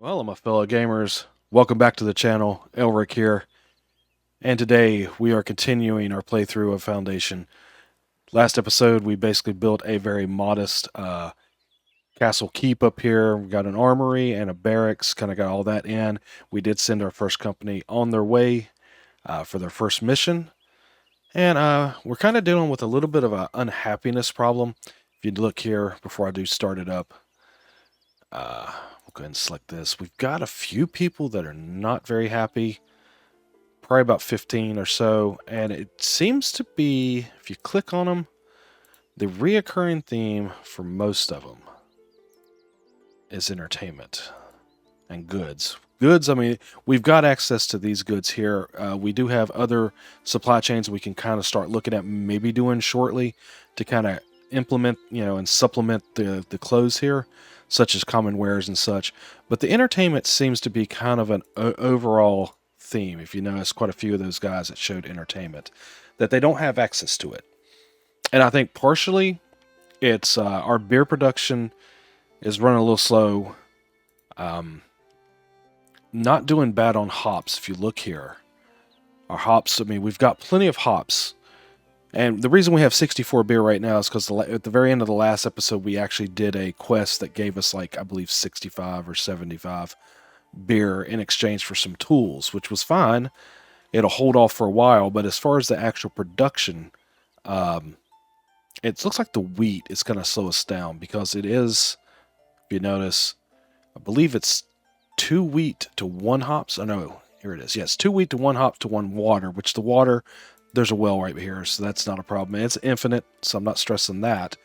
Well, my fellow gamers, welcome back to the channel. Elric here, and today we are continuing our playthrough of Foundation. Last episode, we basically built a very modest castle keep up here. We got an armory and a barracks, kind of got all that in. We did send our first company on their way for their first mission, and we're kind of dealing with a little bit of an unhappiness problem. If you look here before I do start it up, we'll go ahead and select this. We've got a few people that are not very happy, probably about 15 or so, and it seems to be, if you click on them, the reoccurring theme for most of them is entertainment and goods. Goods, I mean, we've got access to these goods here. We do have other supply chains we can kind of start looking at maybe doing shortly to kind of implement, and supplement the clothes here, such as common wares and such. But the entertainment seems to be kind of an overall theme. If you notice, quite a few of those guys that showed entertainment, that they don't have access to it. And I think partially it's our beer production is running a little slow. Not doing bad on hops. If you look here, our hops, I mean, we've got plenty of hops. And the reason we have 64 beer right now is because at the very end of the last episode, we actually did a quest that gave us, like, I believe 65 or 75 beer in exchange for some tools, which was fine. It'll hold off for a while, but as far as the actual production, it looks like the wheat is going to slow us down because it is, if you notice, I believe it's 2 wheat to 1 hops. Oh no, here it is. Yes, 2 wheat to 1 hops to 1 water, which the water, there's a well right here, so that's not a problem. It's infinite, so I'm not stressing that.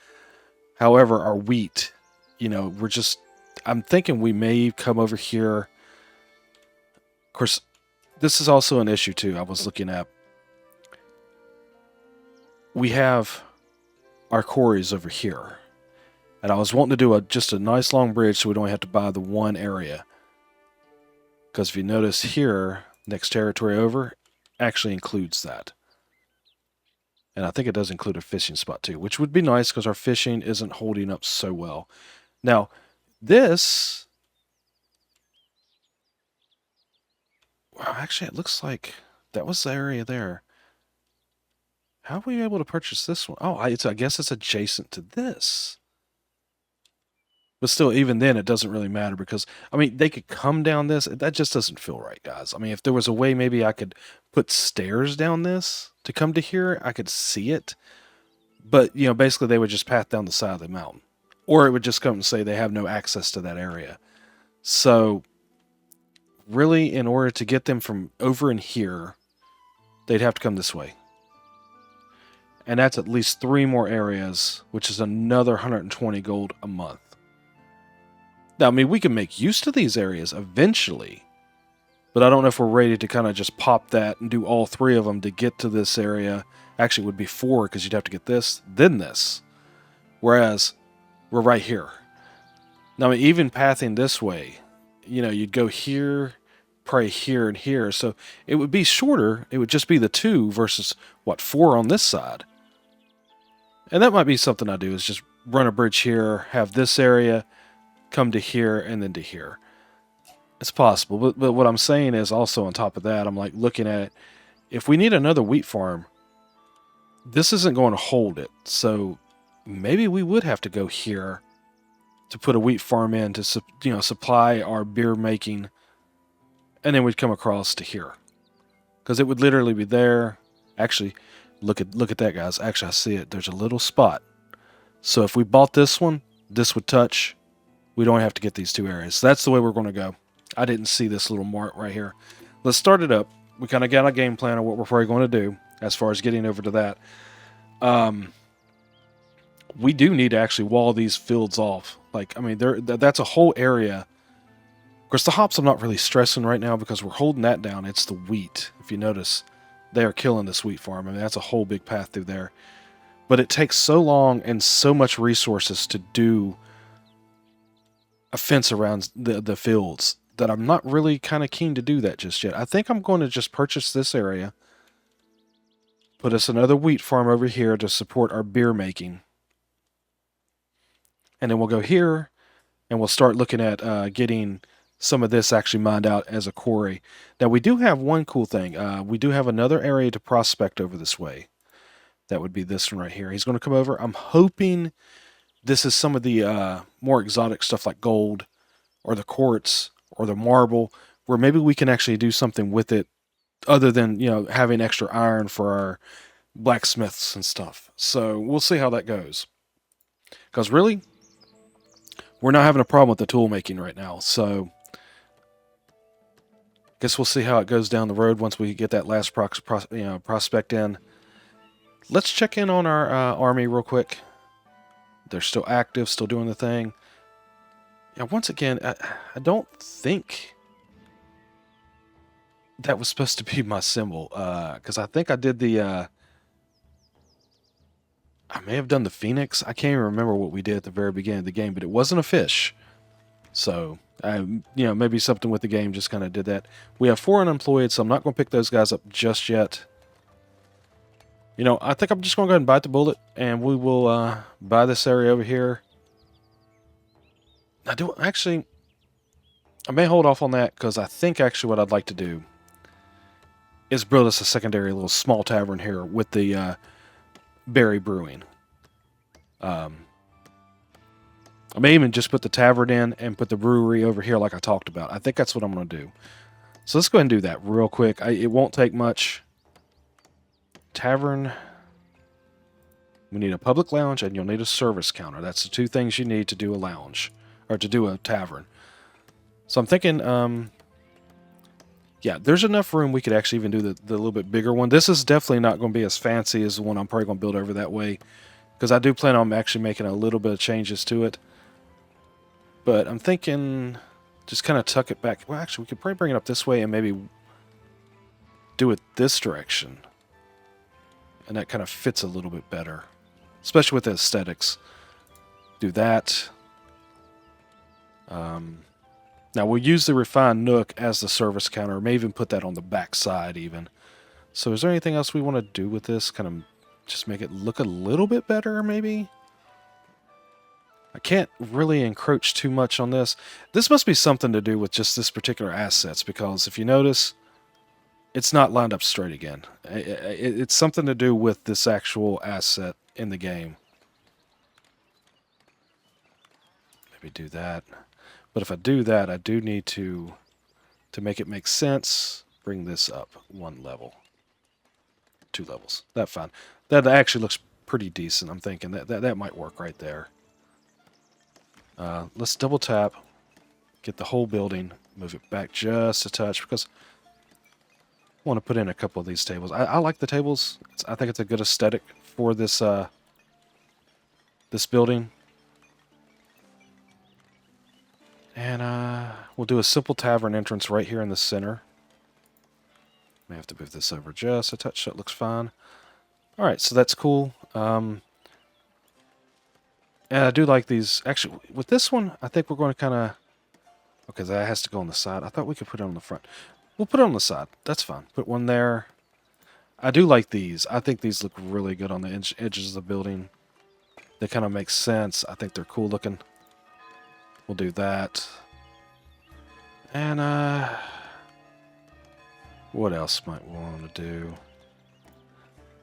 However, our wheat, I'm thinking we may come over here. Of course, this is also an issue too. I was looking at. We have our quarries over here, and I was wanting to do just a nice long bridge so we don't have to buy the one area. Because if you notice here, next territory over actually includes that. And I think it does include a fishing spot too, which would be nice because our fishing isn't holding up so well. Now, this... Wow, actually, it looks like that was the area there. How are we able to purchase this one? Oh, I guess it's adjacent to this. But still, even then, it doesn't really matter because, I mean, they could come down this. That just doesn't feel right, guys. I mean, if there was a way maybe I could put stairs down this to come to here, I could see it. But, basically they would just path down the side of the mountain. Or it would just come and say they have no access to that area. So, really, in order to get them from over in here, they'd have to come this way. And that's at least 3 more areas, which is another 120 gold a month. Now, I mean, we can make use of these areas eventually, but I don't know if we're ready to kind of just pop that and do all 3 of them to get to this area. Actually, it would be 4 because you'd have to get this, then this. Whereas, we're right here. Now, I mean, even pathing this way, you'd go here, probably here and here. So it would be shorter. It would just be the 2 versus, 4 on this side. And that might be something I do, is just run a bridge here, have this area, come to here, and then to here. It's possible, but what I'm saying is also on top of that, I'm like looking at it. If we need another wheat farm, this isn't going to hold it. So maybe we would have to go here to put a wheat farm in to supply our beer making, and then we'd come across to here because it would literally be there. Actually, look at that, guys. Actually, I see it. There's a little spot. So if we bought this one, this would touch. We don't have to get these 2 areas. So that's the way we're going to go. I didn't see this little mark right here. Let's start it up. We kind of got a game plan of what we're probably going to do as far as getting over to that. We do need to actually wall these fields off. Like, I mean, that's a whole area. Of course, the hops I'm not really stressing right now because we're holding that down. It's the wheat. If you notice, they are killing this wheat farm. I mean, that's a whole big path through there. But it takes so long and so much resources to do a fence around the fields that I'm not really kind of keen to do that just yet. I think I'm going to just purchase this area, put us another wheat farm over here to support our beer making, and then we'll go here and we'll start looking at getting some of this actually mined out as a quarry. Now we do have one cool thing. We do have another area to prospect over this way. That would be this one right here. He's going to come over. I'm hoping this is some of the more exotic stuff like gold or the quartz or the marble, where maybe we can actually do something with it other than, having extra iron for our blacksmiths and stuff. So we'll see how that goes. Because really, we're not having a problem with the tool making right now. So guess we'll see how it goes down the road once we get that last prospect in. Let's check in on our army real quick. They're still active, still doing the thing. Yeah, once again, I don't think that was supposed to be my symbol. Because I think I did the... I may have done the phoenix. I can't even remember what we did at the very beginning of the game, but it wasn't a fish. So, maybe something with the game just kind of did that. We have 4 unemployed, so I'm not going to pick those guys up just yet. I think I'm just going to go ahead and bite the bullet, and we will buy this area over here. I may hold off on that, because I think actually what I'd like to do is build us a secondary little small tavern here with the berry brewing. I may even just put the tavern in and put the brewery over here like I talked about. I think that's what I'm going to do. So let's go ahead and do that real quick. It won't take much. Tavern. We need a public lounge and you'll need a service counter. That's the 2 things you need to do a lounge. Or to do a tavern. So I'm thinking, yeah, there's enough room we could actually even do the little bit bigger one. This is definitely not going to be as fancy as the one I'm probably going to build over that way. Because I do plan on actually making a little bit of changes to it. But I'm thinking just kind of tuck it back. Well, actually, we could probably bring it up this way and maybe do it this direction. And that kind of fits a little bit better. Especially with the aesthetics. Do that. Now, we'll use the refined nook as the service counter. May even put that on the back side even. So is there anything else we want to do with this? Kind of just make it look a little bit better, maybe? I can't really encroach too much on this. This must be something to do with just this particular assets, because if you notice, it's not lined up straight again. It's something to do with this actual asset in the game. Maybe do that. But if I do that, I do need to make it make sense, bring this up 1 level. 2 levels. That's fine. That actually looks pretty decent. I'm thinking that might work right there. Let's double tap, get the whole building, move it back just a touch, because I want to put in a couple of these tables. I like the tables. I think it's a good aesthetic for this this building. And we'll do a simple tavern entrance right here in the center. May have to move this over just a touch so it looks fine. Alright, so that's cool. And I do like these. Actually, with this one, I think we're going to kind of... Okay, that has to go on the side. I thought we could put it on the front. We'll put it on the side. That's fine. Put one there. I do like these. I think these look really good on the edges of the building. They kind of make sense. I think they're cool looking. We'll do that. And, what else might we want to do?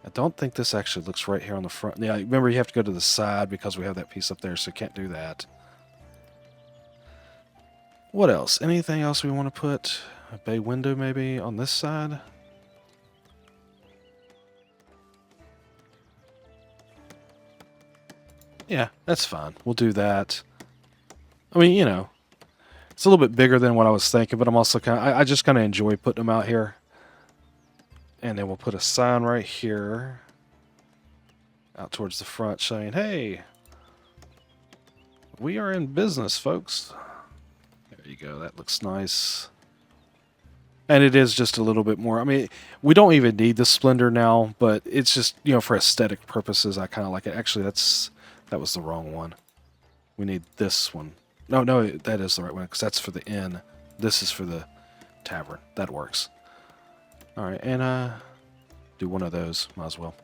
I don't think this actually looks right here on the front. Yeah, remember you have to go to the side because we have that piece up there, so you can't do that. What else? Anything else we want to put? A bay window maybe on this side? Yeah, that's fine. We'll do that. I mean, it's a little bit bigger than what I was thinking, but I'm also I just kind of enjoy putting them out here. And then we'll put a sign right here out towards the front saying, hey, we are in business, folks. There you go. That looks nice. And it is just a little bit more. I mean, we don't even need the splendor now, but it's just, for aesthetic purposes, I kind of like it. Actually, that was the wrong one. We need this one. No, that is the right one, because that's for the inn. This is for the tavern. That works. Alright, and do one of those. Might as well.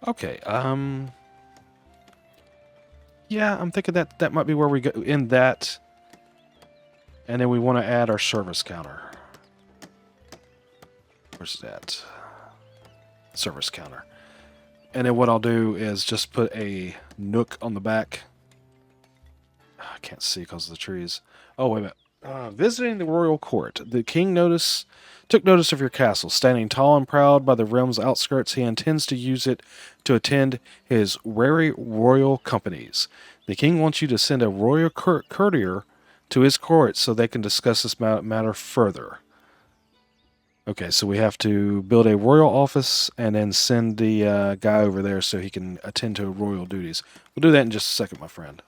Okay, Yeah, I'm thinking that that might be where we go in that. And then we want to add our service counter. Where's that? Service counter. And then what I'll do is just put a nook on the back. I can't see because of the trees. Oh, wait a minute. Visiting the royal court. The king took notice of your castle. Standing tall and proud by the realm's outskirts, he intends to use it to attend his rare royal companies. The king wants you to send a royal courtier to his court so they can discuss this matter further. Okay, so we have to build a royal office and then send the guy over there so he can attend to royal duties. We'll do that in just a second, my friend.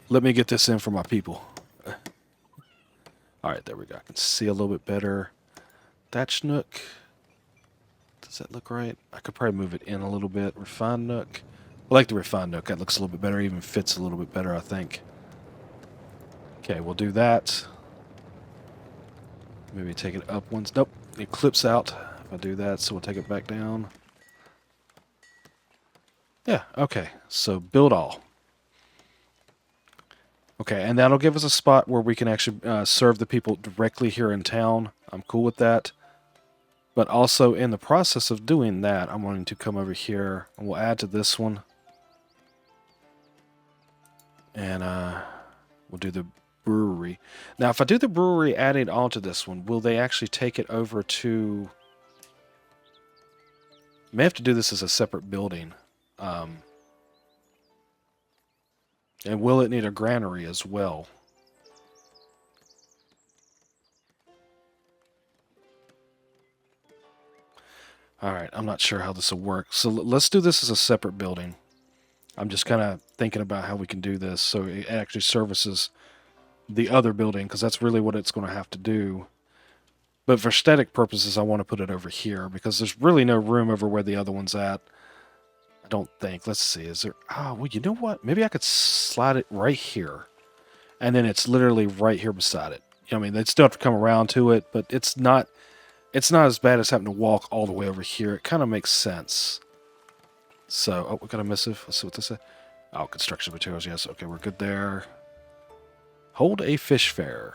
Let me get this in for my people. All right, there we go. I can see a little bit better. Thatch nook. Does that look right? I could probably move it in a little bit. Refined nook. I like the refined nook. That looks a little bit better. Even fits a little bit better, I think. Okay, we'll do that. Maybe take it up once. Nope, it clips out if I do that, so we'll take it back down. Yeah, okay. So build all. Okay, and that'll give us a spot where we can actually serve the people directly here in town. I'm cool with that. But also in the process of doing that, I'm wanting to come over here and we'll add to this one. And we'll do the brewery. Now, if I do the brewery adding onto this one, will they actually take it over to... I may have to do this as a separate building. And will it need a granary as well? Alright, I'm not sure how this will work. So let's do this as a separate building. I'm just kind of thinking about how we can do this so it actually services the other building, because that's really what it's going to have to do. But for aesthetic purposes, I want to put it over here because there's really no room over where the other one's at. I don't think. Let's see. Is there... Oh, well, you know what? Maybe I could slide it right here. And then it's literally right here beside it. I mean, they'd still have to come around to it, but it's not as bad as having to walk all the way over here. It kind of makes sense. So, oh, we got a missive. Let's see what this is. Oh, construction materials. Yes. Okay, we're good there. Hold a fish fair.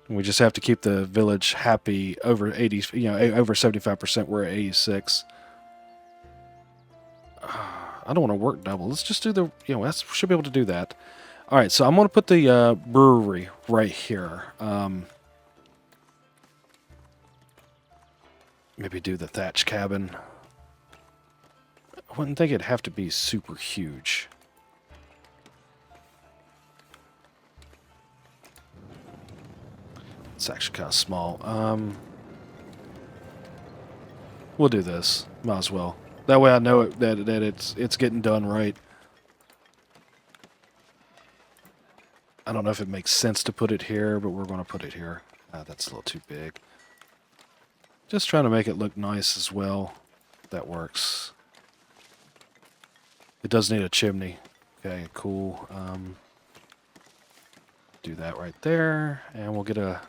We just have to keep the village happy over 80, over 75%. We're at 86. I don't want to work double. Let's just do the, we should be able to do that. All right, so I'm going to put the brewery right here. Maybe do the thatch cabin. I wouldn't think it'd have to be super huge. It's actually kind of small. We'll do this. Might as well. That way I know that it's getting done right. I don't know if it makes sense to put it here, but we're going to put it here. That's a little too big. Just trying to make it look nice as well. That works. It does need a chimney. Okay, cool. Do that right there, and we'll get a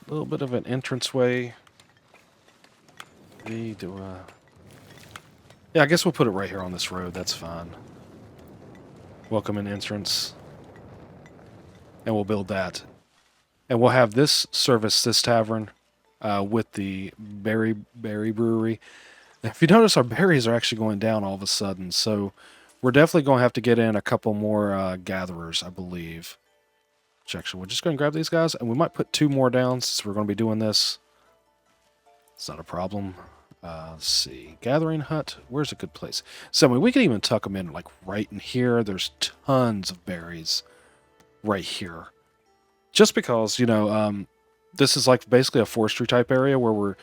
little bit of an entranceway. Yeah, I guess we'll put it right here on this road. That's fine. Welcome and entrance. And we'll build that. And we'll have this service, this tavern, with the berry brewery. If you notice, our berries are actually going down all of a sudden. So we're definitely going to have to get in a couple more gatherers, I believe. Actually, we're just going to grab these guys. And we might put 2 more down since we're going to be doing this. It's not a problem. Let's see. Gathering hut. Where's a good place? So, I mean, we could even tuck them in, like, right in here. There's tons of berries right here. Just because, this is, like, basically a forestry type area where we're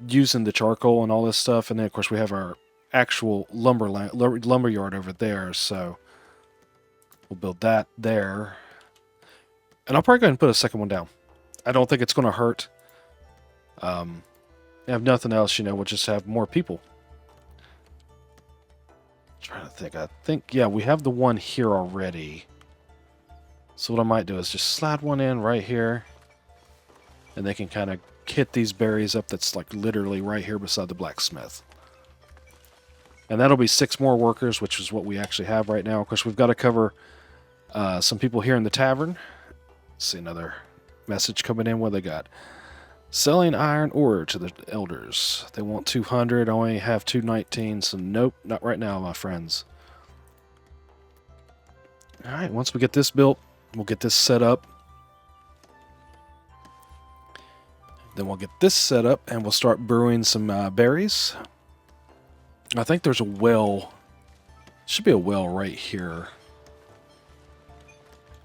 using the charcoal and all this stuff. And then, of course, we have our actual lumber yard over there. So, we'll build that there. And I'll probably go ahead and put a second one down. I don't think it's going to hurt. If nothing else, we'll just have more people. Trying to think. I think, yeah, we have the one here already. So what I might do is just slide one in right here. And they can kind of hit these berries up that's like literally right here beside the blacksmith. And that'll be 6 more workers, which is what we actually have right now. Of course, we've got to cover some people here in the tavern. Let's see another message coming in. What they got? Selling iron ore to the elders. They want 200. I only have 219, so nope, not right now, my friends. All right, once we get this built, we'll get this set up. Then we'll get this set up, and we'll start brewing some berries. I think there's a well. Should be a well right here.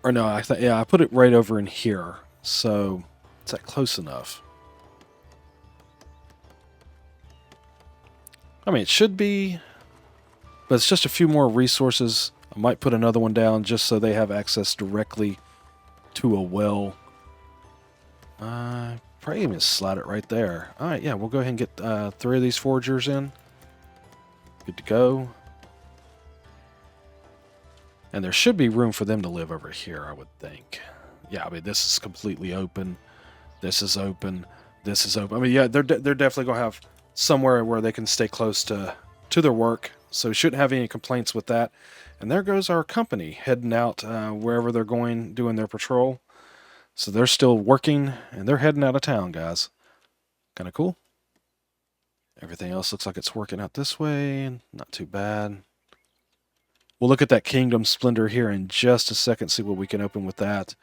Or no, I put it right over in here. So, is that close enough? I mean, it should be, but it's just a few more resources. I might put another one down just so they have access directly to a well. Probably even slide it right there. All right, yeah, we'll go ahead and get 3 of these foragers in. Good to go. And there should be room for them to live over here, I would think. Yeah, I mean, this is completely open. This is open. This is open. I mean, yeah, they're definitely going to have somewhere where they can stay close to their work. So we shouldn't have any complaints with that. And there goes our company heading out wherever they're going, doing their patrol. So they're still working, and they're heading out of town, guys. Kind of cool. Everything else looks like it's working out this way. Not too bad. We'll look at that Kingdom Splendor here in just a second, see what we can open with that.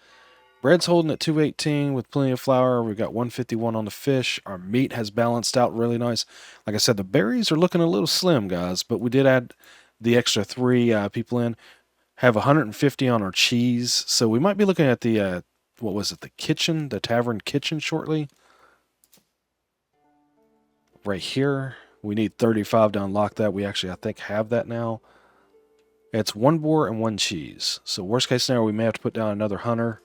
Bread's holding at 218 with plenty of flour. We've got 151 on the fish. Our meat has balanced out really nice. Like I said, the berries are looking a little slim, guys, but we did add the extra 3 people in. Have 150 on our cheese, so we might be looking at the, what was it, the kitchen, the tavern kitchen shortly. Right here. We need 35 to unlock that. We actually, I think, have that now. It's 1 boar and 1 cheese. So worst case scenario, we may have to put down another hunter.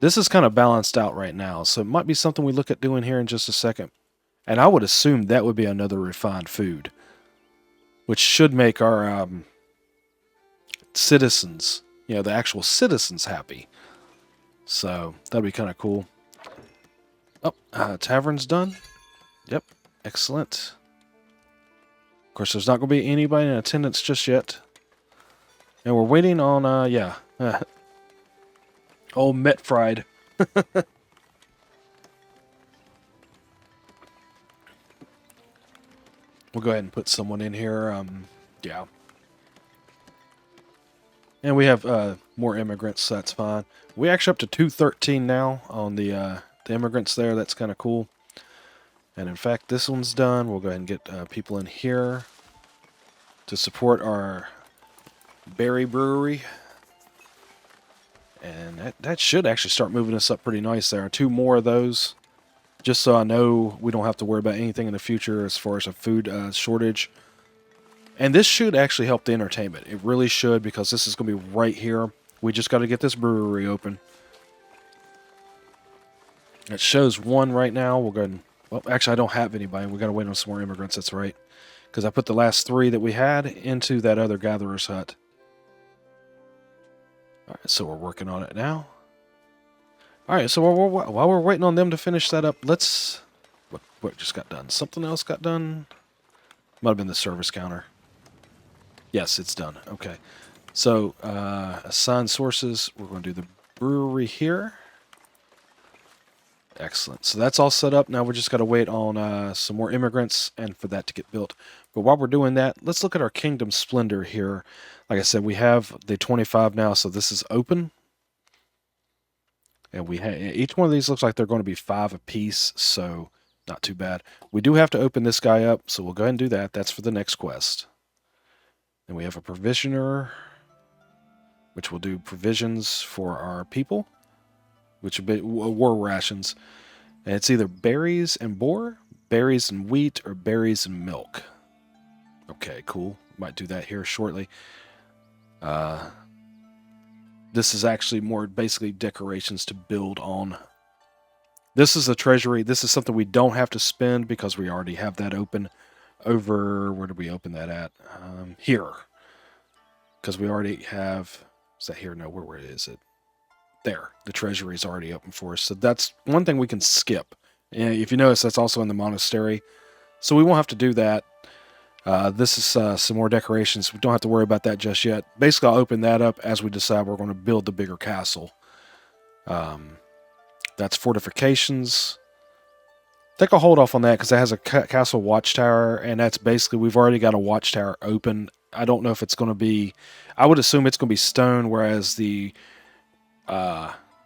This is kind of balanced out right now, so it might be something we look at doing here in just a second. And I would assume that would be another refined food, which should make our citizens, the actual citizens happy. So that'd be kind of cool. Oh, tavern's done. Yep, excellent. Of course, there's not going to be anybody in attendance just yet. And we're waiting on, old Met Fried. We'll go ahead and put someone in here. Yeah. And we have more immigrants, so that's fine. We actually up to 213 now on the immigrants there. That's kind of cool. And in fact, this one's done. We'll go ahead and get people in here to support our berry brewery. And that should actually start moving us up pretty nice there. 2 more of those, just so I know we don't have to worry about anything in the future as far as a food shortage. And this should actually help the entertainment. It really should, because this is going to be right here. We just got to get this brewery open. It shows 1 right now. We'll go ahead and... Well, actually, I don't have anybody. We got to wait on some more immigrants. That's right. Because I put the last 3 that we had into that other gatherer's hut. Alright, so we're working on it now. Alright, so while we're waiting on them to finish that up, let's... What just got done? Something else got done? Might have been the service counter. Yes, it's done. Okay. So, assign sources. We're going to do the brewery here. Excellent. So that's all set up. Now we just got to wait on some more immigrants and for that to get built. But while we're doing that, let's look at our Kingdom Splendor here. Like I said, we have the 25 now, so this is open. And each one of these looks like they're going to be 5 apiece, so not too bad. We do have to open this guy up, so we'll go ahead and do that. That's for the next quest. And we have a provisioner, which will do provisions for our people, which will be war rations. And it's either berries and boar, berries and wheat, or berries and milk. Okay, cool. Might do that here shortly. This is actually more basically decorations to build on. This is a treasury. This is something we don't have to spend because we already have that open over... Where did we open that at? Here. Because we already have... Is that here? No, where is it? There. The treasury is already open for us. So that's one thing we can skip. And if you notice, that's also in the monastery. So we won't have to do that. This is some more decorations. We don't have to worry about that just yet. Basically, I'll open that up as we decide we're going to build the bigger castle. That's fortifications. I think I'll hold off on that because it has a castle watchtower, and that's basically, we've already got a watchtower open. I don't know if it's going to be, I would assume it's going to be stone, whereas the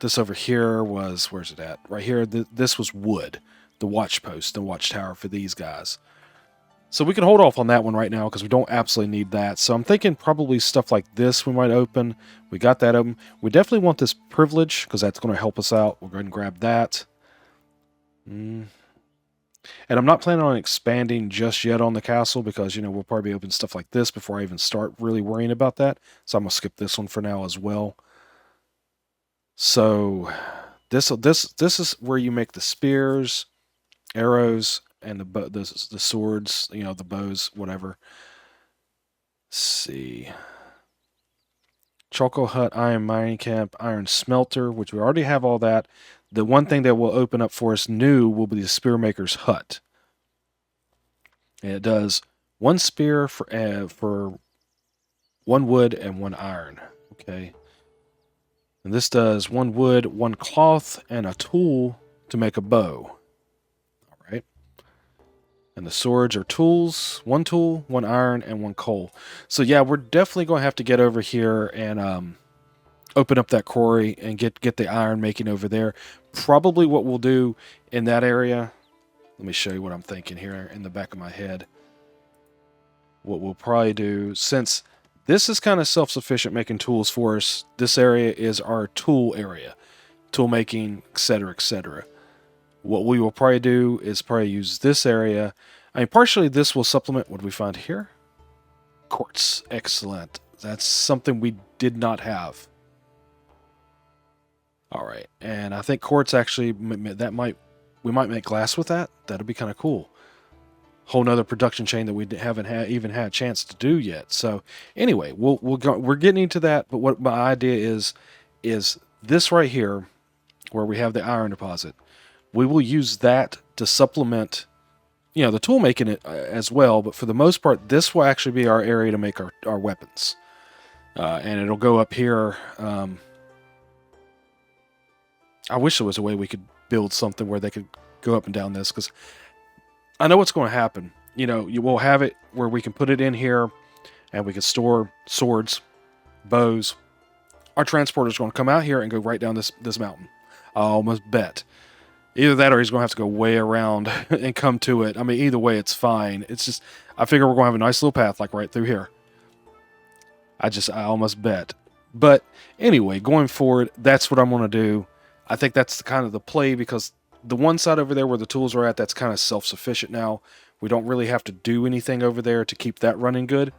this over here was, where's it at? Right here, this was wood, the watch post, the watchtower for these guys. So we can hold off on that one right now because we don't absolutely need that. So I'm thinking probably stuff like this we might open. We got that open. We definitely want this privilege because that's going to help us out. We'll go ahead and grab that. And I'm not planning on expanding just yet on the castle because, we'll probably open stuff like this before I even start really worrying about that. So I'm going to skip this one for now as well. So this is where you make the spears, arrows, and the swords, the bows, whatever. Let's see. Charcoal hut, iron mining camp, iron smelter, which we already have all that. The one thing that will open up for us new will be the spearmaker's hut. And it does one spear for one wood and one iron. Okay. And this does one wood, one cloth, and a tool to make a bow. All right. And the swords are tools, one tool, one iron, and one coal. So yeah, we're definitely going to have to get over here and open up that quarry and get the iron making over there. Probably what we'll do in that area, let me show you what I'm thinking here in the back of my head. What we'll probably do, since this is kind of self-sufficient making tools for us, this area is our tool area. Tool making, etc., etc. What we will probably do is probably use this area. I mean, partially this will supplement what we find here. Quartz. Excellent. That's something we did not have. All right, and I think quartz actually, we might make glass with that. That'll be kind of cool. Whole nother production chain that we haven't even had a chance to do yet. So anyway, we're getting into that. But what my idea is this right here, where we have the iron deposit. We will use that to supplement, the tool making it as well. But for the most part, this will actually be our area to make our weapons, and it'll go up here. I wish there was a way we could build something where they could go up and down this, because I know what's going to happen. You will have it where we can put it in here and we can store swords, bows. Our transporter is going to come out here and go right down this mountain. I almost bet. Either that or he's going to have to go way around and come to it. I mean, either way, it's fine. It's just, I figure we're going to have a nice little path like right through here. I almost bet. But anyway, going forward, that's what I'm going to do. I think that's kind of the play, because the one side over there where the tools are at, that's kind of self-sufficient now. We don't really have to do anything over there to keep that running good.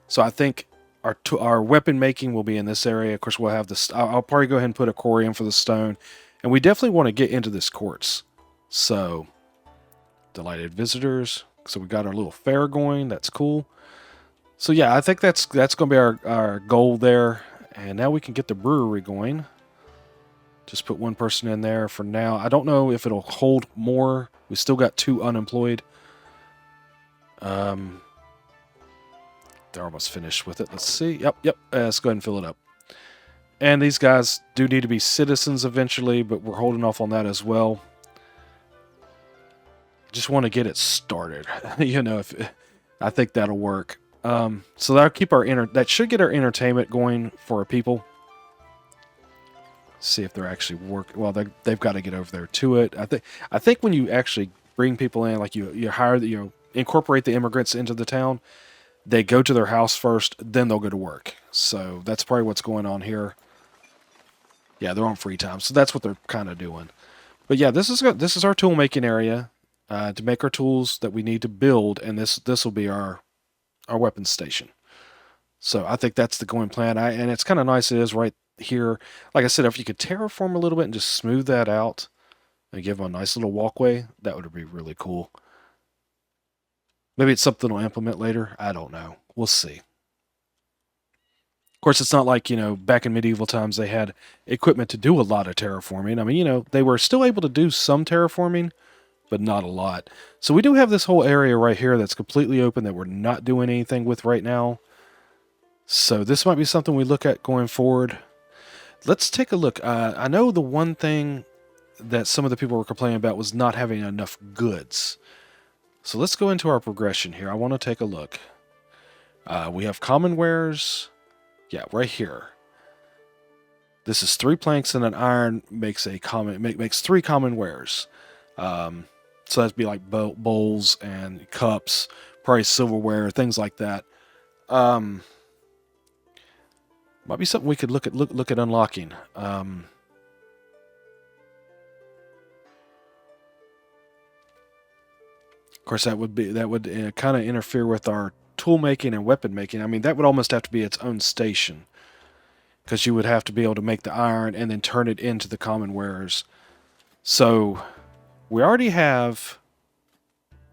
So I think our weapon making will be in this area. Of course, we'll have this. I'll probably go ahead and put a quarry in for the stone. And we definitely want to get into this quartz. So, delighted visitors. So we got our little fair going. That's cool. So yeah, I think that's going to be our goal there. And now we can get the brewery going. Just put one person in there for now. I don't know if it'll hold more. We still got 2 unemployed. They're almost finished with it. Let's see. Yep. Let's go ahead and fill it up. And these guys do need to be citizens eventually, but we're holding off on that as well. Just want to get it started. I think that'll work. So that'll keep that should get our entertainment going for our people. See if they're actually working. Well, they've got to get over there to it. I think when you actually bring people in, like you hire incorporate the immigrants into the town, they go to their house first, then they'll go to work. So that's probably what's going on here. Yeah, they're on free time, so that's what they're kind of doing. But yeah, this is our tool making area to make our tools that we need to build, and this will be our weapons station. So I think that's the going plan. And it's kind of nice. It is right here. Like I said, if you could terraform a little bit and just smooth that out and give them a nice little walkway, that would be really cool. Maybe it's something we'll implement later. I don't know. We'll see. Of course, it's not like, back in medieval times they had equipment to do a lot of terraforming. I mean, they were still able to do some terraforming, but not a lot. So we do have this whole area right here that's completely open that we're not doing anything with right now. So this might be something we look at going forward. Let's take a look. I know the one thing that some of the people were complaining about was not having enough goods. So let's go into our progression here. I want to take a look. We have common wares. Yeah, right here. This is 3 planks and an iron makes makes 3 common wares. So that'd be like bowls and cups, probably silverware, things like that. Might be something we could look at unlocking. Of course, that would kind of interfere with our tool making and weapon making. I mean, that would almost have to be its own station, because you would have to be able to make the iron and then turn it into the common wares. So we already have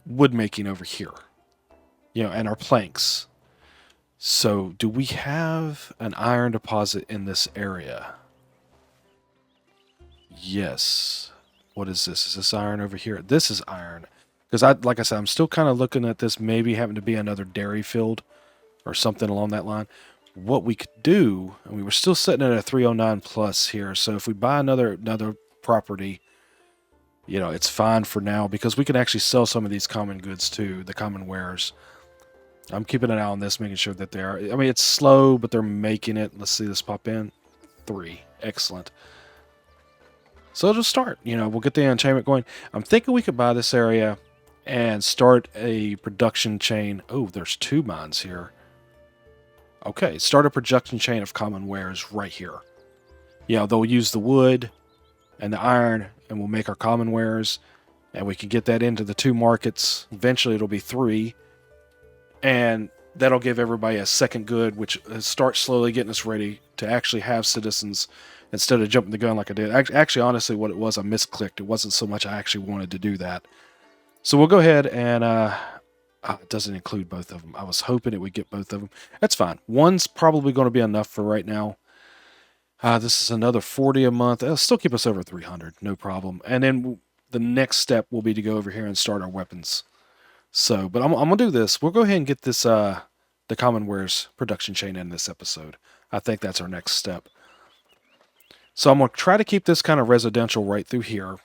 wood making over here, and our planks. So do we have an iron deposit in this area? Yes. What is this? Is this iron over here? This is iron. Because like I said, I'm still kind of looking at this maybe having to be another dairy field or something along that line. What we could do, and we were still sitting at a 309 plus here, so if we buy another property, it's fine for now, because we can actually sell some of these common goods too, the common wares. I'm keeping an eye on this, making sure that they are. I mean, it's slow, but they're making it. Let's see this pop in. 3. Excellent. So it'll start. We'll get the enchantment going. I'm thinking we could buy this area and start a production chain. Oh, there's 2 mines here. Okay, start a production chain of common wares right here. They'll use the wood and the iron, and we'll make our common wares, and we can get that into the 2 markets. Eventually, it'll be 3, and that'll give everybody a second good, which starts slowly getting us ready to actually have citizens instead of jumping the gun like I did. Actually, honestly, what it was, I misclicked. It wasn't so much I actually wanted to do that. So we'll go ahead and it doesn't include both of them. I was hoping it would get both of them. That's fine. One's probably going to be enough for right now. This is another 40 a month. It'll still keep us over 300, no problem. And then the next step will be to go over here and start our weapons. So, but I'm going to do this. We'll go ahead and get this the common wares production chain in this episode. I think that's our next step. So I'm going to try to keep this kind of residential right through here.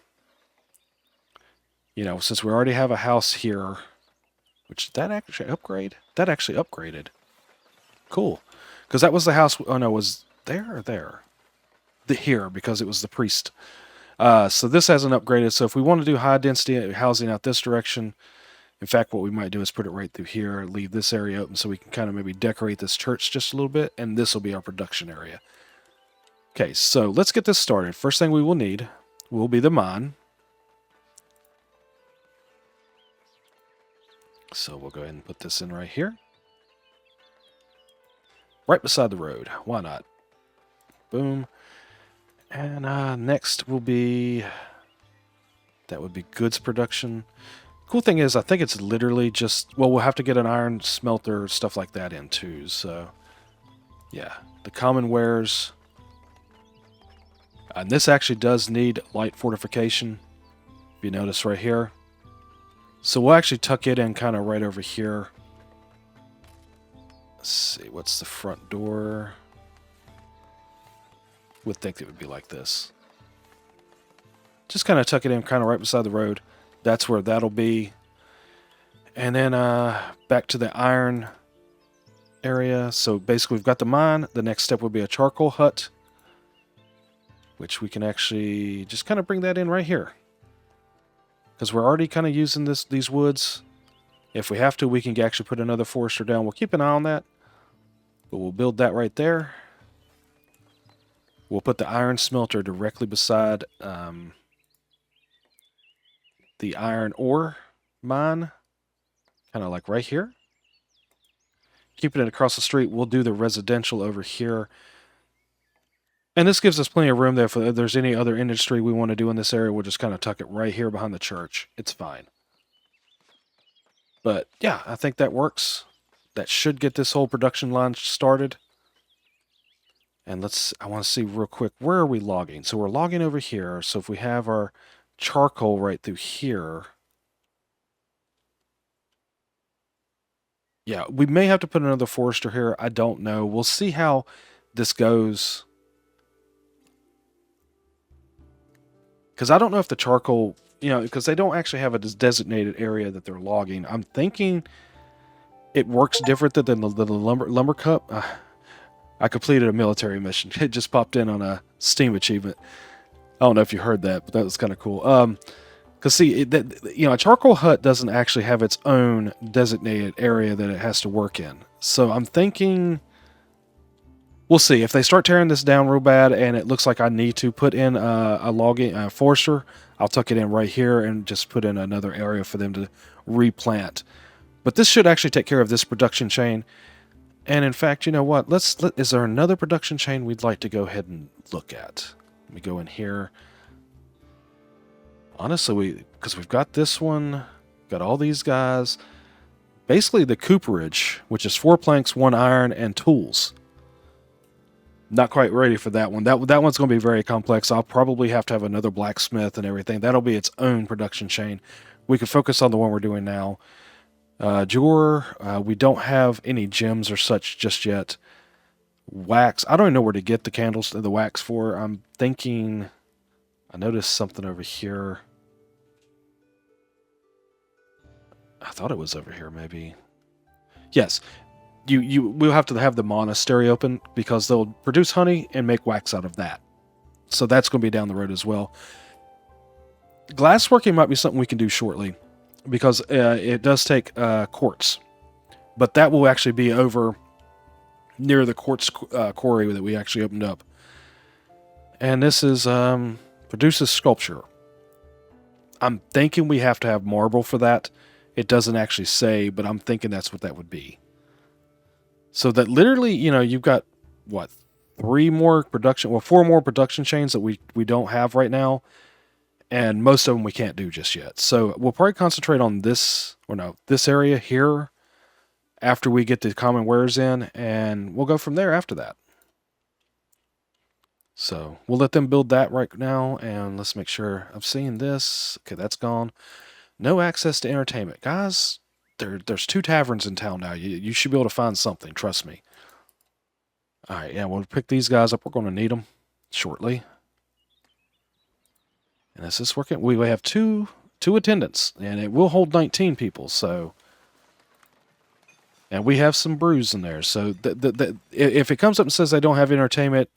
Since we already have a house here, which that actually upgrade? That actually upgraded. Cool. Because that was the house. Oh no, was there or there? Here, because it was the priest. So this hasn't upgraded. So if we want to do high density housing out this direction, in fact, what we might do is put it right through here, leave this area open so we can kind of maybe decorate this church just a little bit, and this will be our production area. Okay, so let's get this started. First thing we will need will be the mine. So we'll go ahead and put this in right here. Right beside the road. Why not? Boom. And next will be... that would be goods production. Cool thing is, I think it's literally just... well, we'll have to get an iron smelter, stuff like that in too. So, yeah. The common wares. And this actually does need light fortification. If you notice right here. So we'll actually tuck it in kind of right over here. Let's see, what's the front door? Would think it would be like this. Just kind of tuck it in kind of right beside the road. That's where that'll be. And then back to the iron area. So basically we've got the mine. The next step would be a charcoal hut, which we can actually just kind of bring that in right here. Because we're already kind of using these woods. If we have to, we can actually put another forester down. We'll keep an eye on that. But we'll build that right there. We'll put the iron smelter directly beside the iron ore mine. Kind of like right here. Keeping it across the street, we'll do the residential over here. And this gives us plenty of room there for if there's any other industry we want to do in this area. We'll just kind of tuck it right here behind the church. It's fine. But yeah, I think that works. That should get this whole production line started. And I want to see real quick, where are we logging? So we're logging over here. So if we have our charcoal right through here, Yeah, we may have to put another forester here. I don't know. We'll see how this goes. Because I don't know if the charcoal, because they don't actually have a designated area that they're logging. I'm thinking it works different than the lumber cup. I completed a military mission. It just popped in on a Steam achievement. I don't know if you heard that, but that was kind of cool. Because see, a charcoal hut doesn't actually have its own designated area that it has to work in. So I'm thinking, we'll see if they start tearing this down real bad, and it looks like I need to put in a logging forester. I'll tuck it in right here and just put in another area for them to replant. But this should actually take care of this production chain. And in fact, you know what? Is there another production chain we'd like to go ahead and look at? Let me go in here. Honestly, because we've got this one, got all these guys. Basically, the cooperage, which is 4 planks, 1 iron, and tools. Not quite ready for that one. That one's going to be very complex. I'll probably have to have another blacksmith and everything. That'll be its own production chain. We can focus on the one we're doing now. Jeweler, we don't have any gems or such just yet. Wax, I don't even know where to get the candles, the wax for. I'm thinking, I noticed something over here. I thought it was over here, maybe. Yes, we'll have to have the monastery open because they'll produce honey and make wax out of that. So that's going to be down the road as well. Glassworking might be something we can do shortly because it does take quartz, but that will actually be over near the quartz quarry that we actually opened up. And this is produces sculpture. I'm thinking we have to have marble for that. It doesn't actually say, but I'm thinking that's what that would be. So that literally, you've got, what, 4 more production chains that we don't have right now, and most of them we can't do just yet. So we'll probably concentrate on this area here after we get the common wares in, and we'll go from there after that. So we'll let them build that right now, and let's make sure I'm seeing this. Okay, that's gone. No access to entertainment. Guys, there's 2 taverns in town now. You should be able to find something, trust me. All right, yeah, we'll pick these guys up. We're going to need them shortly. And this is working. We have two attendants, and it will hold 19 people, so... And we have some brews in there, so if it comes up and says they don't have entertainment,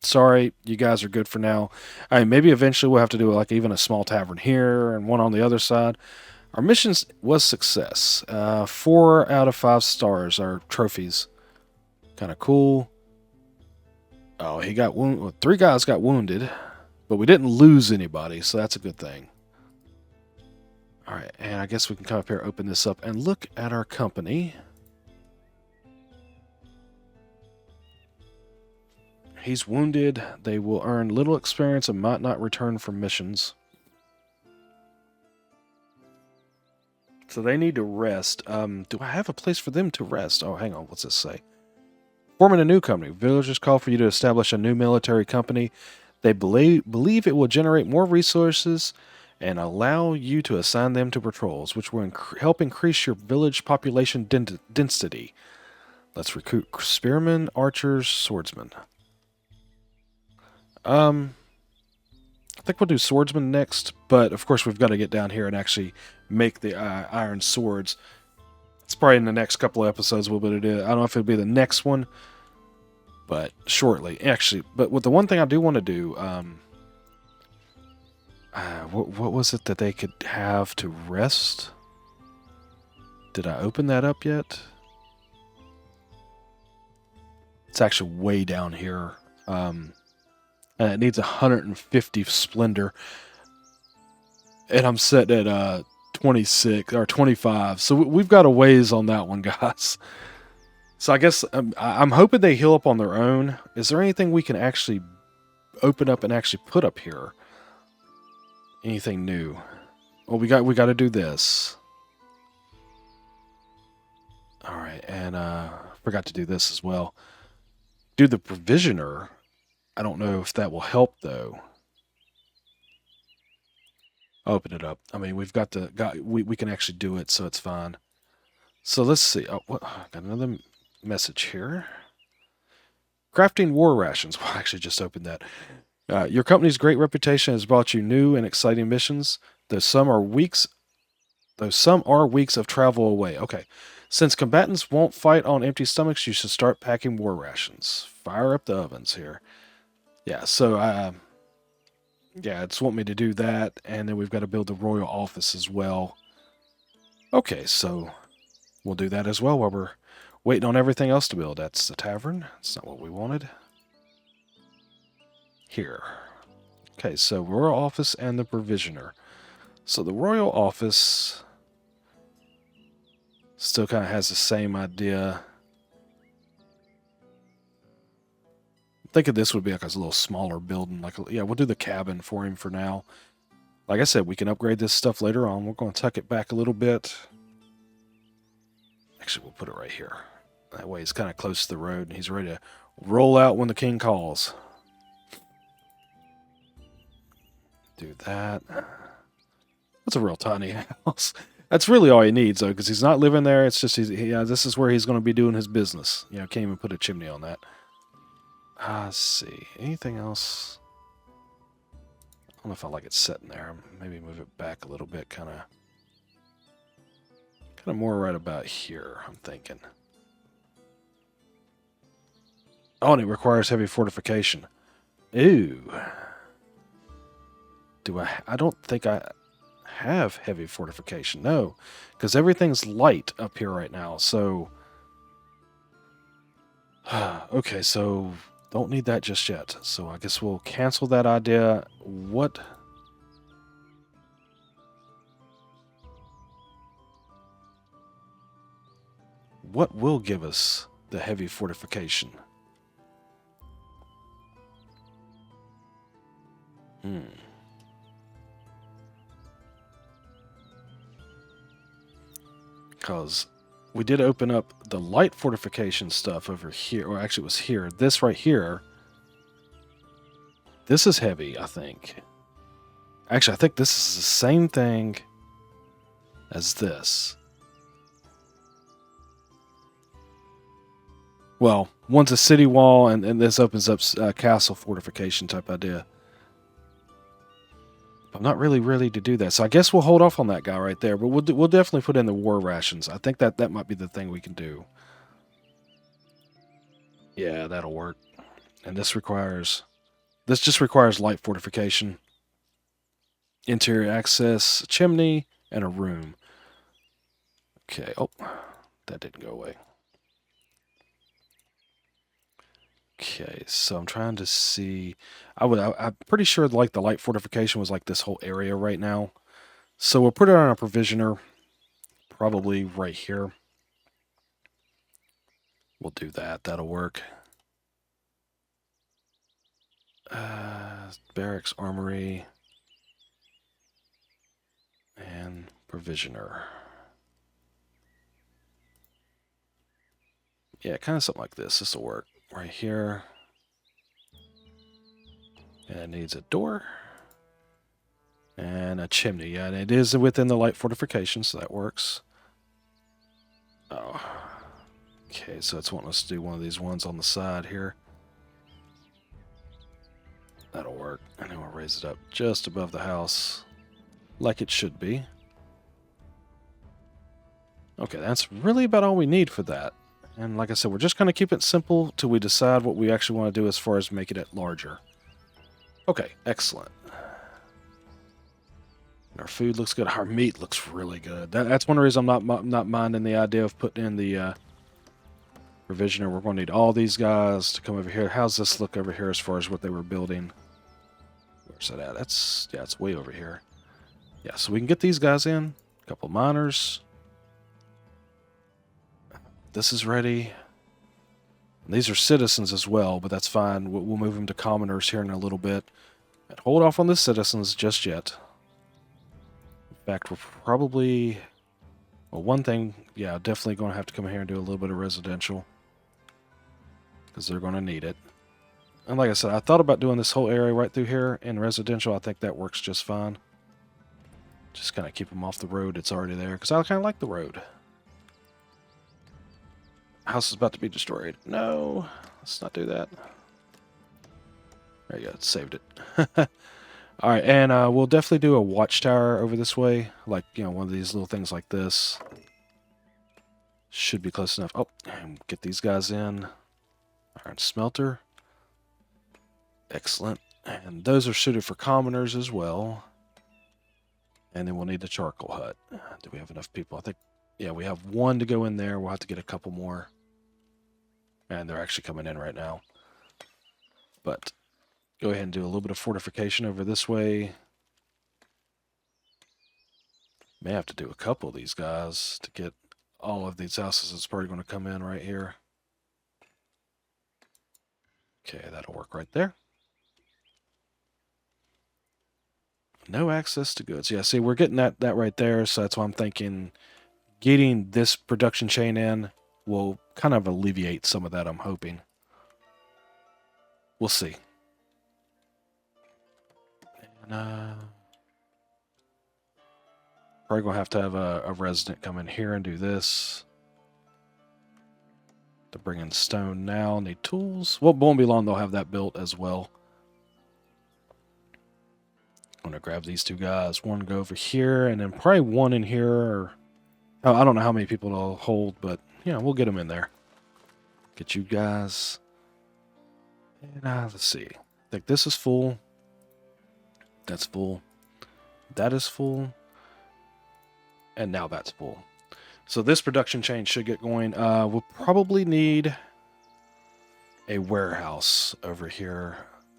sorry, you guys are good for now. I mean, maybe eventually we'll have to do like even a small tavern here and one on the other side. Our missions was success. 4 out of 5 stars are trophies. Kind of cool. Oh, he got wounded. Well, 3 guys got wounded, but we didn't lose anybody, so that's a good thing. All right, and I guess we can come up here, open this up, and look at our company. He's wounded. They will earn little experience and might not return from missions. So they need to rest. Do I have a place for them to rest? Oh, hang on. What's this say? Forming a new company. Villagers call for you to establish a new military company. They believe it will generate more resources and allow you to assign them to patrols, which will help increase your village population density. Let's recruit spearmen, archers, swordsmen. I think we'll do swordsman next, but of course we've got to get down here and actually make the iron swords. It's probably in the next couple of episodes we'll be able to do it. I don't know if it'll be the next one, but shortly. Actually, but with the one thing I do want to do, what was it that they could have to rest? Did I open that up yet? It's actually way down here. And it needs 150 splendor. And I'm set at 26 or 25. So we've got a ways on that one, guys. So I guess I'm hoping they heal up on their own. Is there anything we can actually open up and actually put up here? Anything new? Well, we got to do this. All right, and forgot to do this as well. Do the provisioner. I don't know if that will help though. Open it up. I mean, we've got we can actually do it, so it's fine. So let's see. Oh, what? Got another message here. Crafting war rations. Well, I actually just opened that. Your company's great reputation has brought you new and exciting missions, though some are weeks of travel away. Okay. Since combatants won't fight on empty stomachs, you should start packing war rations. Fire up the ovens here. Yeah, so yeah, it's want me to do that, and then we've got to build the royal office as well. Okay, so we'll do that as well while we're waiting on everything else to build. That's the tavern. That's not what we wanted. Here. Okay, so royal office and the provisioner. So the royal office still kind of has the same idea. I'm thinking this would be like a little smaller building. Yeah, we'll do the cabin for him for now. Like I said, we can upgrade this stuff later on. We're going to tuck it back a little bit. Actually, we'll put it right here. That way he's kind of close to the road, and he's ready to roll out when the king calls. Do that. That's a real tiny house. That's really all he needs, though, because he's not living there. It's just, this is where he's going to be doing his business. Can't even put a chimney on that. Let's see. Anything else? I don't know if I like it sitting there. Maybe move it back a little bit, kind of more right about here, I'm thinking. Oh, and it requires heavy fortification. Ooh. I don't think I have heavy fortification. No, because everything's light up here right now. So, okay, so don't need that just yet. So I guess we'll cancel that idea. What will give us the heavy fortification? Because we did open up the light fortification stuff over here. Or actually, it was here. This right here. This is heavy, I think. Actually, I think this is the same thing as this. Well, one's a city wall, and this opens up castle fortification type idea. I'm not really ready to do that, so I guess we'll hold off on that guy right there. But we'll definitely put in the war rations. I think that might be the thing we can do. Yeah, that'll work. And this just requires light fortification, interior access, a chimney, and a room. Okay. Oh, that didn't go away. Okay, so I'm trying to see. I'm pretty sure like the light fortification was like this whole area right now. So we'll put it on a provisioner, probably right here. We'll do that. That'll work. Barracks, armory, and provisioner. Yeah, kind of something like this. This will work right here. And it needs a door and a chimney. Yeah, and it is within the light fortification, so that works. Oh, okay. So it's wanting us to do one of these ones on the side here. That'll work. And then we'll raise it up just above the house, like it should be. Okay, that's really about all we need for that. And like I said, we're just going to keep it simple till we decide what we actually want to do as far as making it larger. Okay, excellent. And our food looks good. Our meat looks really good. That's one reason I'm not minding the idea of putting in the provisioner. We're going to need all these guys to come over here. How's this look over here as far as what they were building? Where's that at? It's way over here. Yeah, so we can get these guys in. A couple miners. This is ready. And these are citizens as well, but that's fine. We'll move them to commoners here in a little bit. And hold off on the citizens just yet. In fact, we're probably... Well, one thing, yeah, definitely going to have to come here and do a little bit of residential. Because they're going to need it. And like I said, I thought about doing this whole area right through here in residential. I think that works just fine. Just kind of keep them off the road. It's already there, because I kind of like the road. House is about to be destroyed. No, let's not do that. There you go. Saved it. All right, and we'll definitely do a watchtower over this way, like, you know, one of these little things like this. Should be close enough. Oh, and get these guys in. Iron smelter. Excellent. And those are suited for commoners as well. And then we'll need the charcoal hut. Do we have enough people? I think, yeah, we have one to go in there. We'll have to get a couple more. And they're actually coming in right now. But go ahead and do a little bit of fortification over this way. May have to do a couple of these guys to get all of these houses. It's probably going to come in right here. Okay, that'll work right there. No access to goods. Yeah, see, we're getting that right there, so that's why I'm thinking getting this production chain in will kind of alleviate some of that, I'm hoping. We'll see. And, probably going to have a resident come in here and do this. To bring in stone now. Need tools. Well, won't be long they'll have that built as well. I'm going to grab these two guys. One go over here, and then probably one in here. Or, oh, I don't know how many people it'll hold, but yeah, we'll get them in there. Get you guys. And let's see. I think this is full. That's full. That is full. And now that's full. So this production chain should get going. We'll probably need a warehouse over here.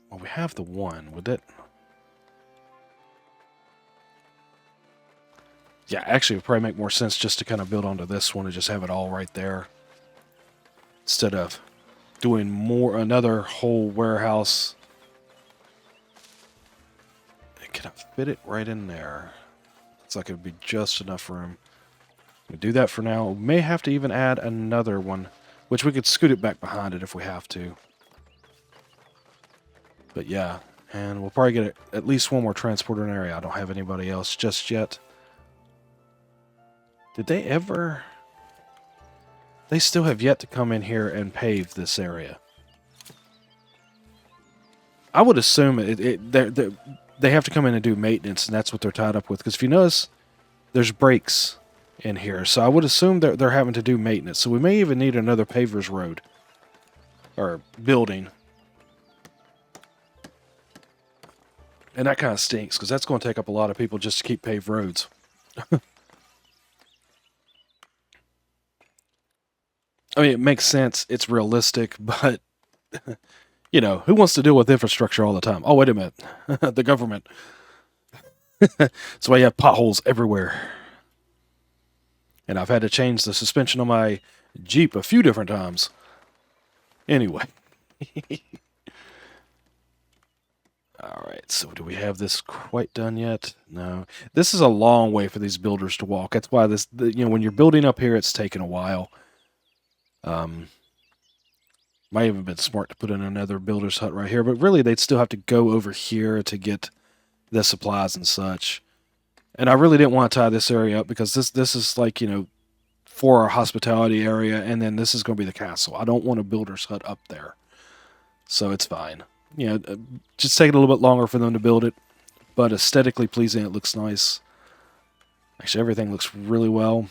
Well, we have the one. Would it? Yeah, actually, it would probably make more sense just to kind of build onto this one and just have it all right there. Instead of doing another whole warehouse. Can I fit it right in there? Looks like it would be just enough room. We do that for now. We may have to even add another one, which we could scoot it back behind it if we have to. But yeah, and we'll probably get at least one more transporter in area. I don't have anybody else just yet. Did they ever? They still have yet to come in here and pave this area. I would assume they have to come in and do maintenance, and that's what they're tied up with. Because if you notice, there's breaks in here, so I would assume they're having to do maintenance. So we may even need another paver's road or building, and that kind of stinks because that's going to take up a lot of people just to keep paved roads. I mean, it makes sense. It's realistic, but you know, who wants to deal with infrastructure all the time? Oh, wait a minute. The government. That's why you have potholes everywhere. And I've had to change the suspension on my Jeep a few different times. Anyway. Alright, so do we have this quite done yet? No. This is a long way for these builders to walk. That's why when you're building up here, it's taken a while. Might even been smart to put in another builder's hut right here, but really they'd still have to go over here to get the supplies and such. And I really didn't want to tie this area up because this is like, for our hospitality area, and then this is going to be the castle. I don't want a builder's hut up there. So it's fine. Just take it a little bit longer for them to build it, but aesthetically pleasing, it looks nice. Actually, everything looks really well.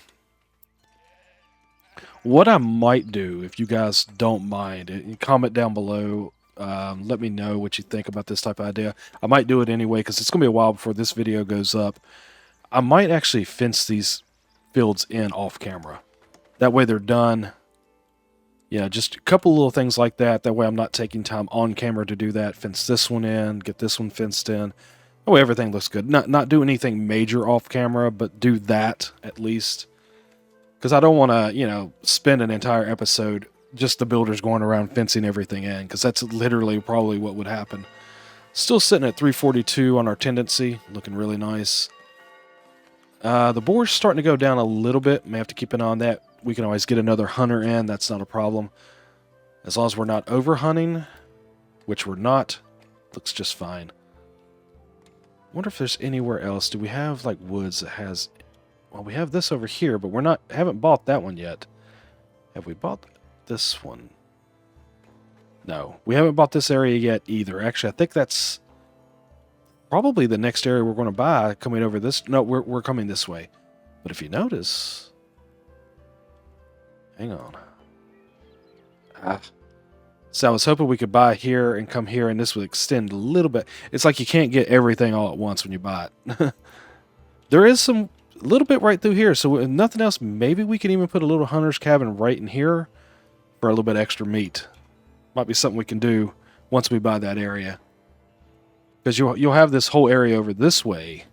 What I might do, if you guys don't mind, comment down below. Let me know what you think about this type of idea. I might do it anyway because it's going to be a while before this video goes up. I might actually fence these fields in off camera. That way they're done. Just a couple little things like that. That way I'm not taking time on camera to do that. Fence this one in, get this one fenced in. That way everything looks good. Not do anything major off camera, but do that at least. Because I don't want to, spend an entire episode just the builders going around fencing everything in. Because that's literally probably what would happen. Still sitting at 342 on our tendency. Looking really nice. The boar's starting to go down a little bit. May have to keep an eye on that. We can always get another hunter in. That's not a problem. As long as we're not over hunting, which we're not, looks just fine. Wonder if there's anywhere else. Do we have like woods that has... Well, we have this over here, but haven't bought that one yet. Have we bought... this one. No, we haven't bought this area yet either. Actually, I think that's probably the next area we're going to buy coming over this. No, we're coming this way. But if you notice, hang on. So I was hoping we could buy here and come here, and this would extend a little bit. It's like you can't get everything all at once when you buy it. There is some little bit right through here. So if nothing else, maybe we can even put a little hunter's cabin right in here for a little bit extra meat. Might be something we can do once we buy that area. Because you'll have this whole area over this way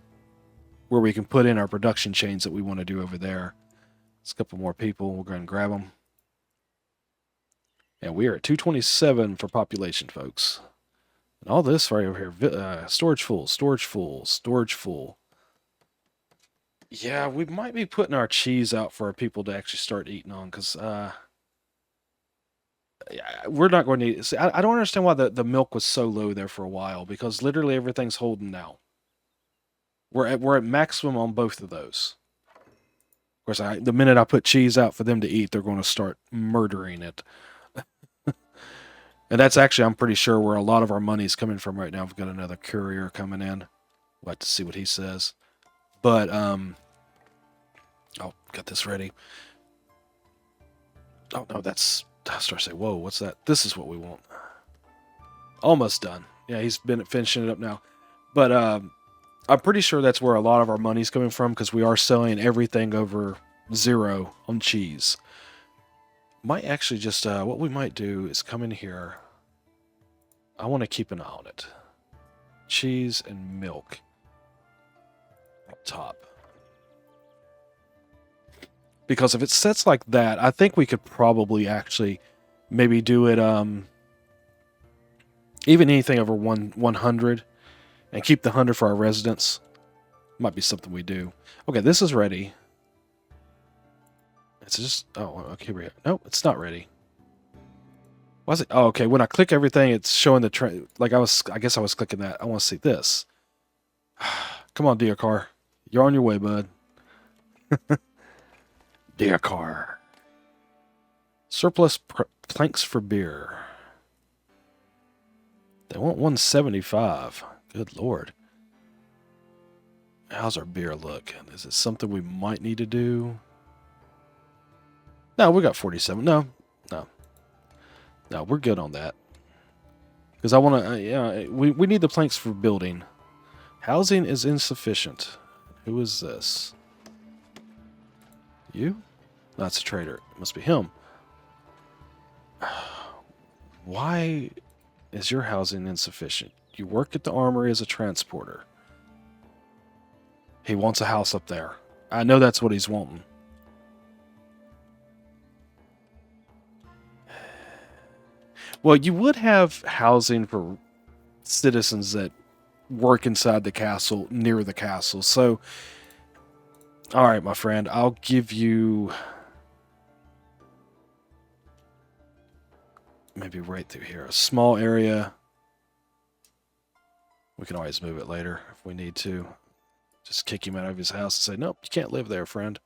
where we can put in our production chains that we want to do over there. There's a couple more people. We'll go ahead and grab them. And we are at 227 for population, folks. And all this right over here. Storage full, storage full, storage full. Yeah, we might be putting our cheese out for our people to actually start eating on. Because we're not going to eat. See, I don't understand why the milk was so low there for a while. Because literally everything's holding now. We're at maximum on both of those. Of course, the minute I put cheese out for them to eat, they're going to start murdering it. And that's actually, I'm pretty sure, where a lot of our money is coming from right now. We've got another courier coming in. We'll have to see what he says. But, oh, got this ready. Oh, no, that's, I start to say, whoa, what's that? This is what we want. Almost done. Yeah, he's been finishing it up now. But, I'm pretty sure that's where a lot of our money's coming from, because we are selling everything over 0 on cheese. Might actually just, what we might do is come in here. I want to keep an eye on it. Cheese and milk. Up top. Because if it sets like that, I think we could probably actually maybe do it, even anything over 100, and keep the 100 for our residents. Might be something we do. Okay, this is ready. It's just, oh, okay, no, it's not ready. Why is it? Oh, okay, when I click everything, it's showing the trend. Like I guess I was clicking that. I want to see this. Come on, dear car. You're on your way, bud. Dear car. Surplus planks for beer. They want 175. Good Lord. How's our beer look? Is it something we might need to do? No, we got 47. No. No, we're good on that. Because I want to, yeah, we need the planks for building. Housing is insufficient. Who is this? You? That's a trader. It must be him. Why is your housing insufficient? You work at the armory as a transporter. He wants a house up there. I know that's what he's wanting. Well, you would have housing for citizens that work inside the castle, near the castle. So, all right, my friend, I'll give you maybe right through here, a small area. We can always move it later if we need to. Just kick him out of his house and say, nope, you can't live there, friend.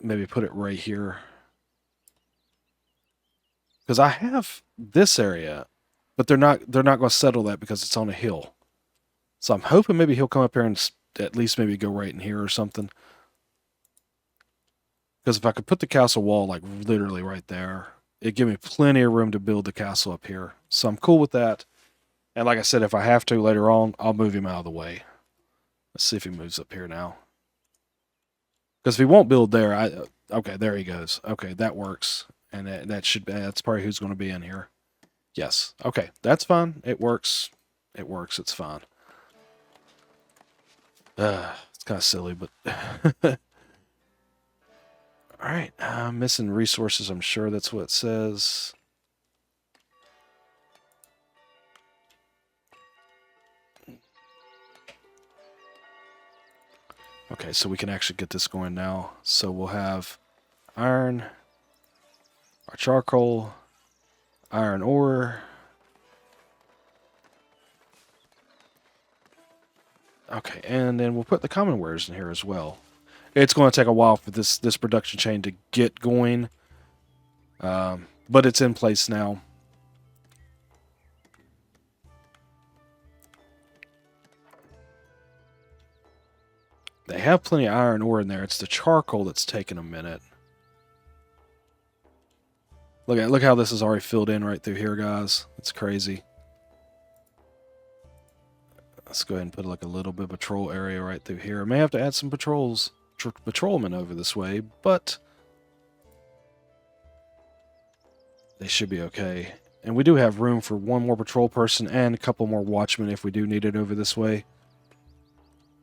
Maybe put it right here. Because I have this area, but they're not going to settle that because it's on a hill. So I'm hoping maybe he'll come up here and at least maybe go right in here or something. Because if I could put the castle wall like literally right there, it'd give me plenty of room to build the castle up here. So I'm cool with that. And like I said, if I have to later on, I'll move him out of the way. Let's see if he moves up here now. Because if he won't build there, okay, there he goes. Okay, that works. And that's probably who's going to be in here. Yes. Okay, that's fine. It works. It works. It's fine. It's kind of silly, but... Alright, missing resources, I'm sure that's what it says. Okay, so we can actually get this going now. So we'll have iron, our charcoal, iron ore. Okay, and then we'll put the common wares in here as well. It's going to take a while for this production chain to get going, but it's in place now. They have plenty of iron ore in there. It's the charcoal that's taking a minute. Look how this is already filled in right through here, guys. It's crazy. Let's go ahead and put like a little bit of patrol area right through here. I may have to add some patrolmen over this way, but they should be okay. And we do have room for one more patrol person and a couple more watchmen if we do need it over this way.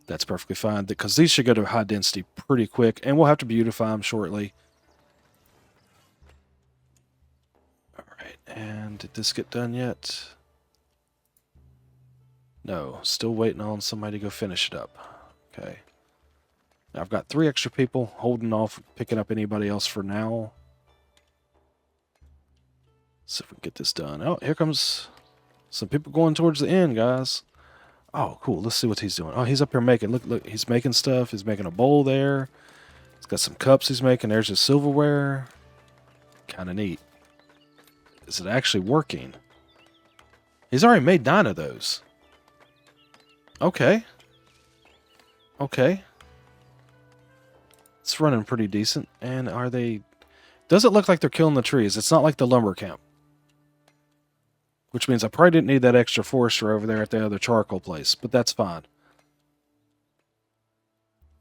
That's perfectly fine, because these should go to high density pretty quick, and we'll have to beautify them shortly. Alright, and did this get done yet? No, still waiting on somebody to go finish it up. Okay. Now I've got 3 extra people holding off picking up anybody else for now. See if we can get this done. Oh, here comes some people going towards the end, guys. Oh, cool. Let's see what he's doing. Oh, he's up here making. Look, he's making stuff. He's making a bowl there. He's got some cups he's making. There's his silverware. Kind of neat. Is it actually working? He's already made 9 of those. Okay. Okay. It's running pretty decent. And are they... Does it look like they're killing the trees? It's not like the lumber camp. Which means I probably didn't need that extra forester over there at the other charcoal place. But that's fine.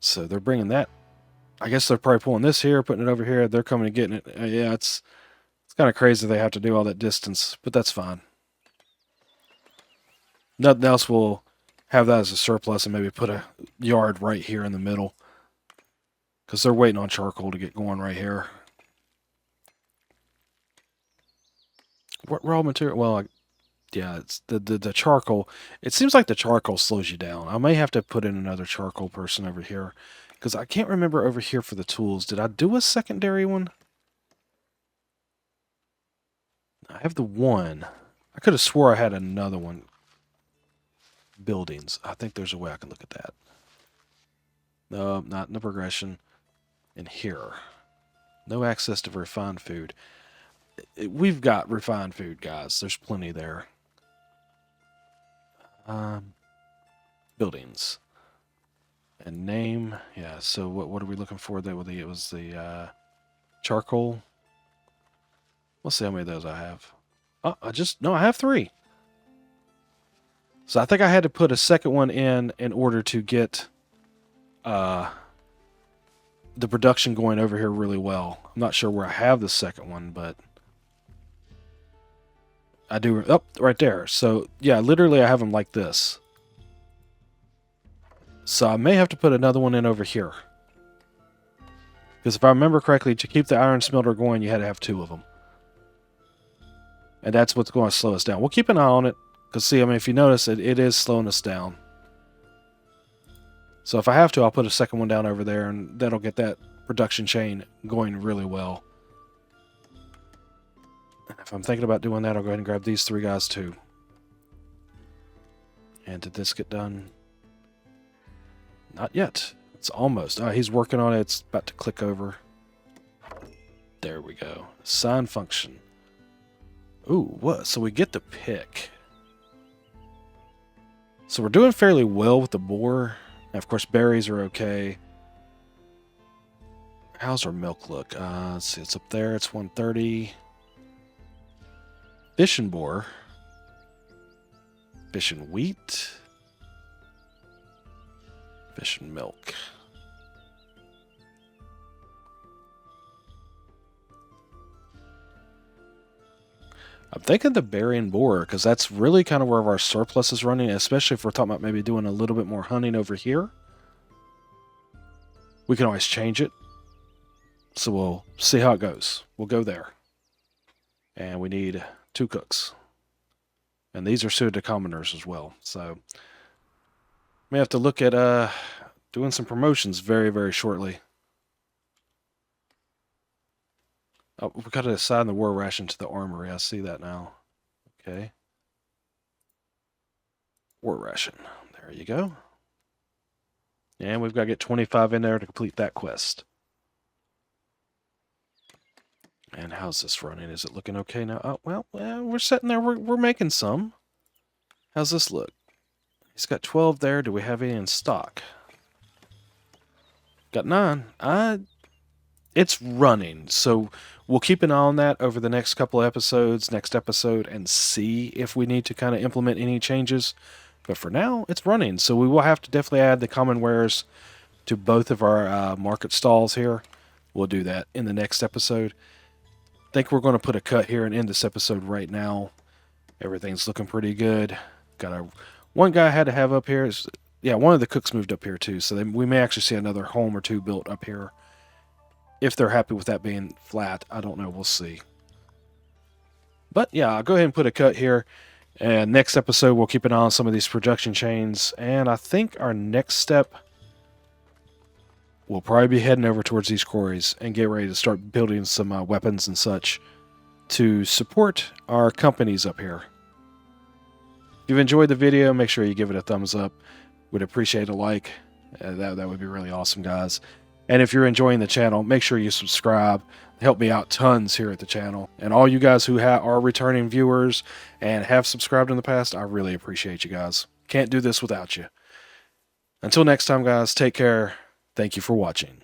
So they're bringing that. I guess they're probably pulling this here, putting it over here. They're coming and getting it. Yeah, it's kind of crazy they have to do all that distance. But that's fine. Nothing else will have that as a surplus and maybe put a yard right here in the middle. Because they're waiting on charcoal to get going right here. What raw material? Well, yeah, it's the charcoal. It seems like the charcoal slows you down. I may have to put in another charcoal person over here. Because I can't remember over here for the tools. Did I do a secondary one? I have the one. I could have swore I had another one. Buildings. I think there's a way I can look at that. No, not in the progression. In here. No access to refined food. We've got refined food, guys. There's plenty there. Buildings. And name. Yeah, so what are we looking for? It was the charcoal. Let's see how many of those I have. Oh, I have 3. So I think I had to put a second one in order to get the production going over here really well. I'm not sure where I have the second one, but I do. Oh, right there. So yeah, literally I have them like this. So I may have to put another one in over here. Because if I remember correctly, to keep the iron smelter going, you had to have 2 of them. And that's what's going to slow us down. We'll keep an eye on it. Because, see, I mean, if you notice, it is slowing us down. So if I have to, I'll put a second one down over there, and that'll get that production chain going really well. And if I'm thinking about doing that, I'll go ahead and grab these 3 guys, too. And did this get done? Not yet. It's almost. He's working on it. It's about to click over. There we go. Assign function. Ooh, what? So we get the pick. So we're doing fairly well with the boar. And of course, berries are okay. How's our milk look? Let's see, it's up there. It's 130. Fish and boar. Fish and wheat. Fish and milk. I'm thinking the berry and boar, because that's really kind of where our surplus is running, especially if we're talking about maybe doing a little bit more hunting over here. We can always change it. So we'll see how it goes. We'll go there. And we need 2 cooks. And these are suited to commoners as well. So may have to look at doing some promotions very, very shortly. Oh, we got to assign the war ration to the armory. I see that now. Okay. War ration. There you go. And we've got to get 25 in there to complete that quest. And how's this running? Is it looking okay now? Oh, well, we're sitting there. We're making some. How's this look? He's got 12 there. Do we have any in stock? Got 9. It's running. So we'll keep an eye on that over the next couple of episodes, next episode, and see if we need to kind of implement any changes. But for now, it's running. So we will have to definitely add the common wares to both of our market stalls here. We'll do that in the next episode. I think we're going to put a cut here and end this episode right now. Everything's looking pretty good. One guy I had to have up here. One of the cooks moved up here too, so we may actually see another home or two built up here. If they're happy with that being flat, I don't know. We'll see. But yeah, I'll go ahead and put a cut here. And next episode, we'll keep an eye on some of these production chains. And I think our next step, we'll probably be heading over towards these quarries and get ready to start building some weapons and such to support our companies up here. If you've enjoyed the video, make sure you give it a thumbs up. Would appreciate a like. That would be really awesome, guys. And if you're enjoying the channel, make sure you subscribe. Help me out tons here at the channel. And all you guys who are returning viewers and have subscribed in the past, I really appreciate you guys. Can't do this without you. Until next time, guys, take care. Thank you for watching.